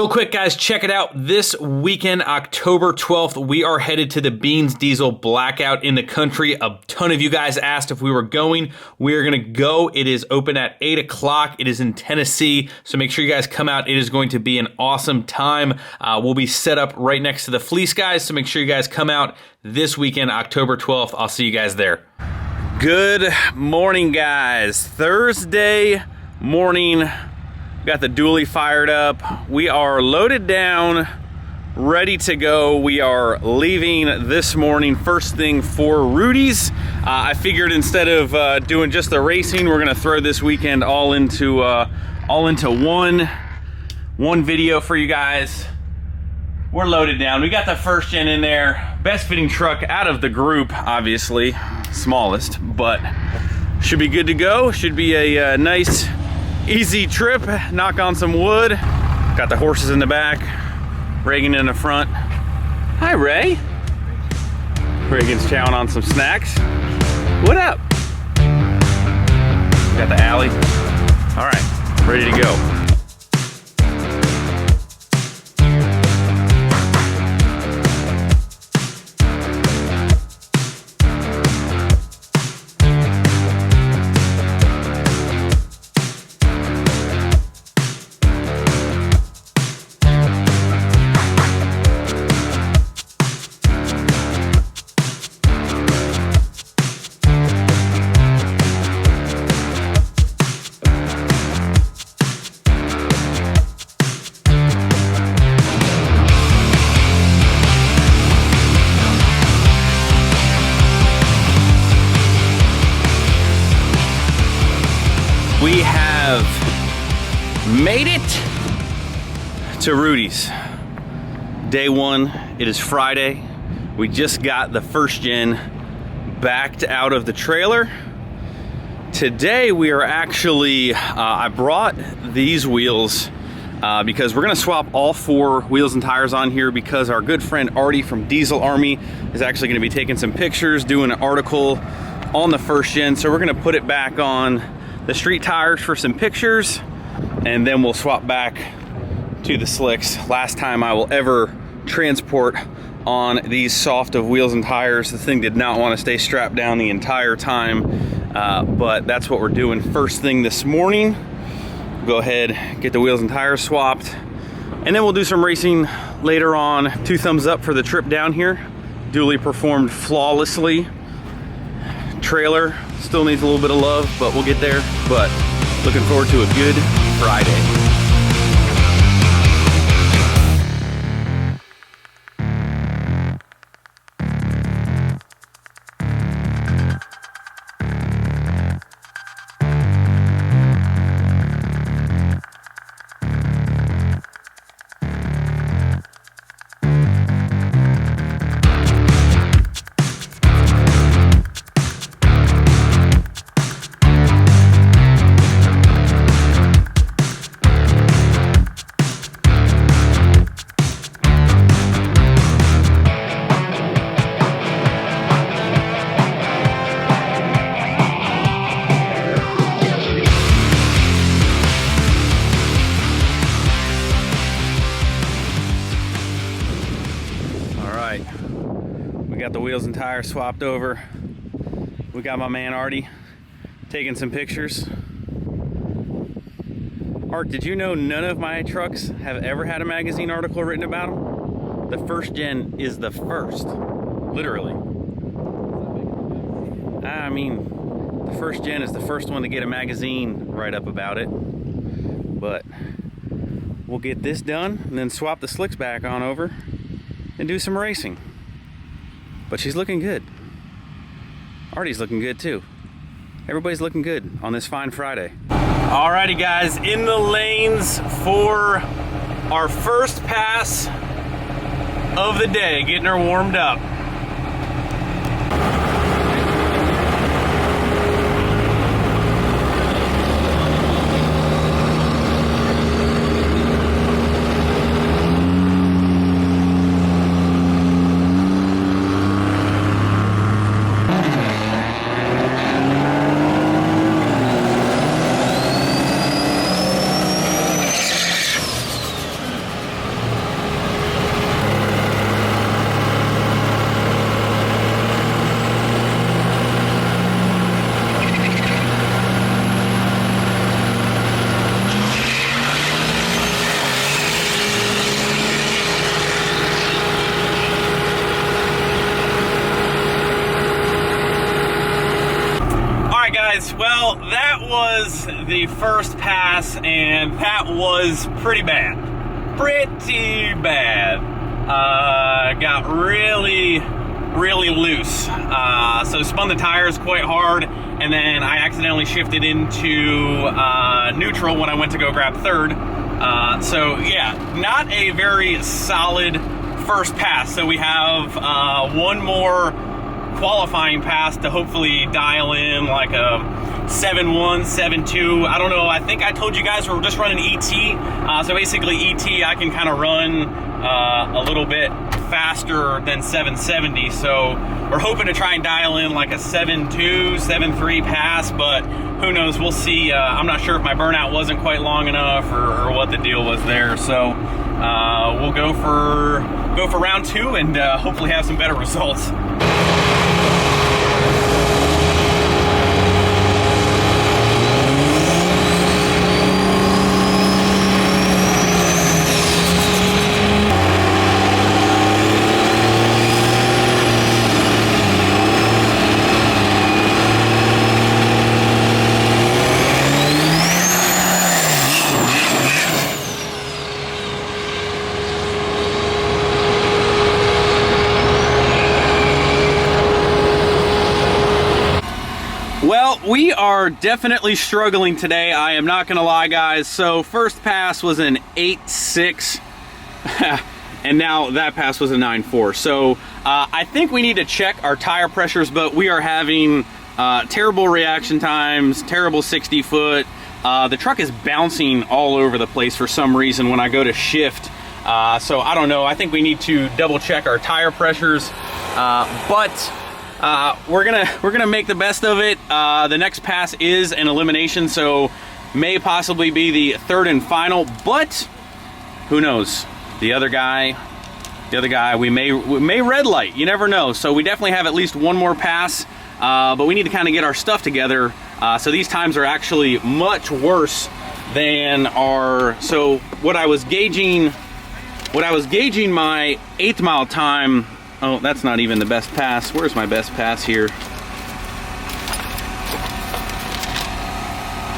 Real quick, guys, check it out. This weekend, October 12th, we are headed to the Beans Diesel Blackout in the country. A ton of you guys asked if we were going. We are going to go. It is open at 8 o'clock. It is in Tennessee, so make sure you guys come out. It is going to be an awesome time. We'll be set up right next to the Fleece, guys, so make sure you guys come out this weekend, October 12th. I'll see you guys there. Good morning, guys. Thursday morning. Got the dually fired up. We are loaded down, ready to go. We are leaving this morning, first thing for Rudy's. I figured instead of doing just the racing, we're gonna throw this weekend all into one video for you guys. We're loaded down. We got the first gen in there. Best fitting truck out of the group, obviously. Smallest, but should be good to go. Should be a nice, easy trip. Knock on some wood. Got the horses in the back. Reagan in the front. Hi, Ray. Reagan's chowing on some snacks. What up? Got the alley. All right, ready to go. We have made it to Rudy's. Day one, it is Friday. We just got the first gen backed out of the trailer. Today we are actually, I brought these wheels because we're gonna swap all 4 wheels and tires on here because our good friend Artie from Diesel Army is actually gonna be taking some pictures, doing an article on the first gen. So we're gonna put it back on the street tires for some pictures, and then we'll swap back to the slicks. Last time I will ever transport on these soft of wheels and tires. The thing did not want to stay strapped down the entire time, but that's what we're doing first thing this morning. Go ahead, get the wheels and tires swapped, and then we'll do some racing later on. 2 thumbs up for the trip down here. Dually performed flawlessly. Trailer still needs a little bit of love, but we'll get there. But looking forward to a good Friday. We got the wheels and tires swapped over. We got my man Artie taking some pictures. Art, did you know none of my trucks have ever had a magazine article written about them? The first gen is the first, literally. I mean, the first gen is the first one to get a magazine write-up about it. But we'll get this done and then swap the slicks back on over and do some racing. But she's looking good. Artie's looking good too. Everybody's looking good on this fine Friday. Alrighty guys, in the lanes for our first pass of the day, getting her warmed up. guys, well, that was the first pass, and that was pretty bad. Pretty bad. Got really loose. So spun the tires quite hard, and then I accidentally shifted into neutral when I went to go grab third. So yeah, not a very solid first pass. So we have one more qualifying pass to hopefully dial in like a 7.1, 7.2. I don't know. I think I told you guys we're just running ET. So basically ET I can kind of run a little bit faster than 770. So we're hoping to try and dial in like a 7.2, 7.3 pass, but who knows? We'll see. I'm not sure if my burnout wasn't quite long enough or what the deal was there. So we'll go for round 2 and hopefully have some better results. Well, we are definitely struggling today. I am not gonna lie, guys. So first pass was an 8.6 and now that pass was a 9.4. So I think we need to check our tire pressures, but we are having terrible reaction times, terrible 60 foot. The truck is bouncing all over the place for some reason when I go to shift. So I don't know. I think we need to double check our tire pressures, but we're gonna make the best of it. The next pass is an elimination, so may possibly be the third and final, but who knows? The other guy, we may red light. You never know. So we definitely have at least one more pass, but we need to kind of get our stuff together. So these times are actually much worse than our. So what I was gauging my 8th mile time. Oh, that's not even the best pass. Where's my best pass here?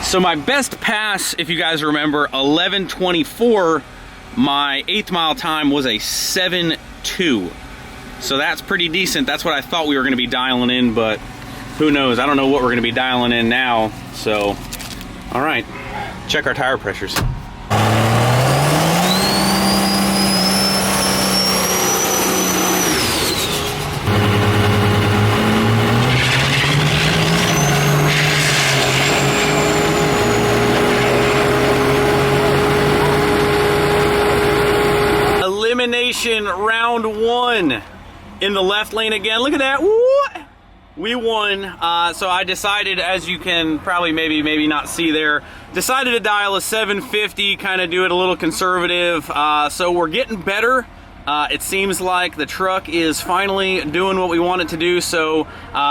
So my best pass, if you guys remember, 11:24, my 8th mile time was a 7.2. So that's pretty decent. That's what I thought we were gonna be dialing in, but who knows? I don't know what we're gonna be dialing in now. So, all right, check our tire pressures. Elimination round 1 in the left lane again. Look at that. What? We won. So I decided, as you can probably maybe not see there, decided to dial a 750, kind of do it a little conservative. So we're getting better. It seems like the truck is finally doing what we want it to do. So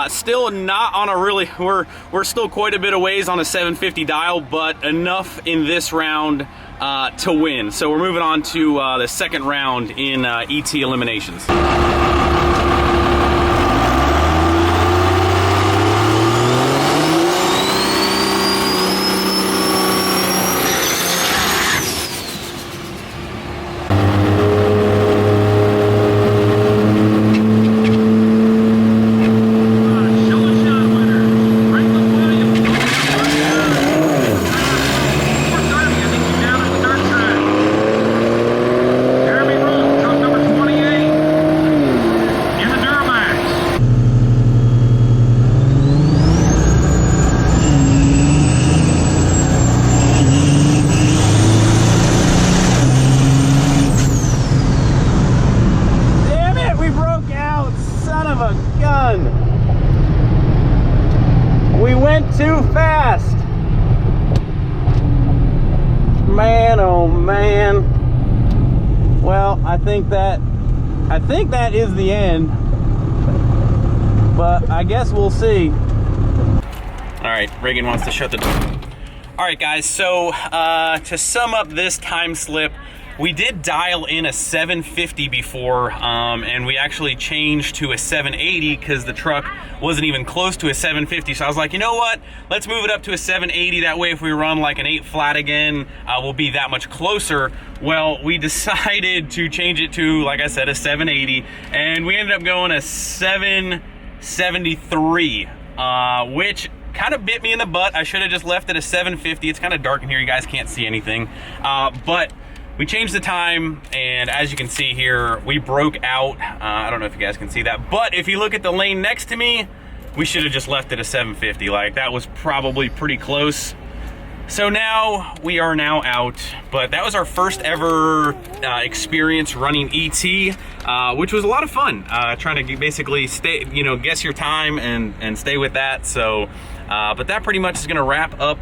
still not on a really, we're still quite a bit of ways on a 750 dial, but enough in this round to win. So we're moving on to the second round in ET eliminations. We went too fast. Man, oh man. Well, I think that is the end. But I guess we'll see. All right, Reagan wants to shut the door. All right, guys, so to sum up this time slip, We did dial in a 750 before, and we actually changed to a 780 because the truck wasn't even close to a 750. So I was like, you know what? Let's move it up to a 780. That way, if we run like an 8 flat again, we'll be that much closer. Well, we decided to change it to, like I said, a 780, and we ended up going a 773, which kind of bit me in the butt. I should have just left it a 750. It's kind of dark in here. You guys can't see anything, but we changed the time, and as you can see here, we broke out. I don't know if you guys can see that, but if you look at the lane next to me, we should have just left it a 750. Like, that was probably pretty close. So now we are now out, but that was our first ever experience running ET, which was a lot of fun. Trying to basically stay, you know, guess your time and stay with that. So, but that pretty much is going to wrap up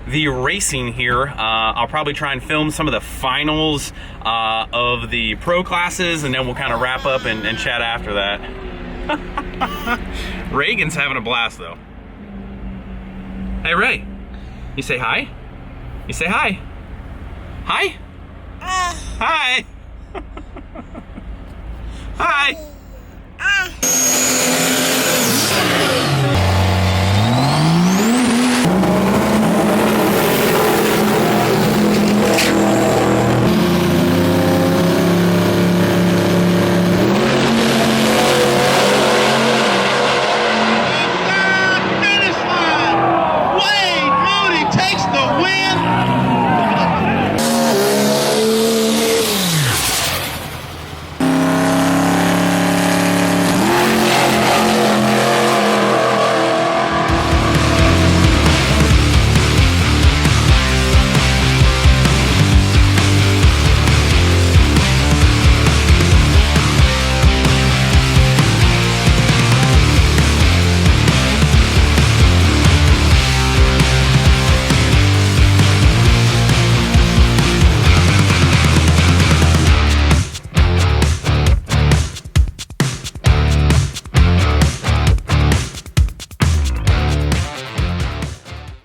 the racing here. I'll probably try and film some of the finals of the pro classes, and then we'll kind of wrap up and chat after that. Reagan's having a blast though. Hey Ray, you say hi? You say hi? Hi? Hi! Hi!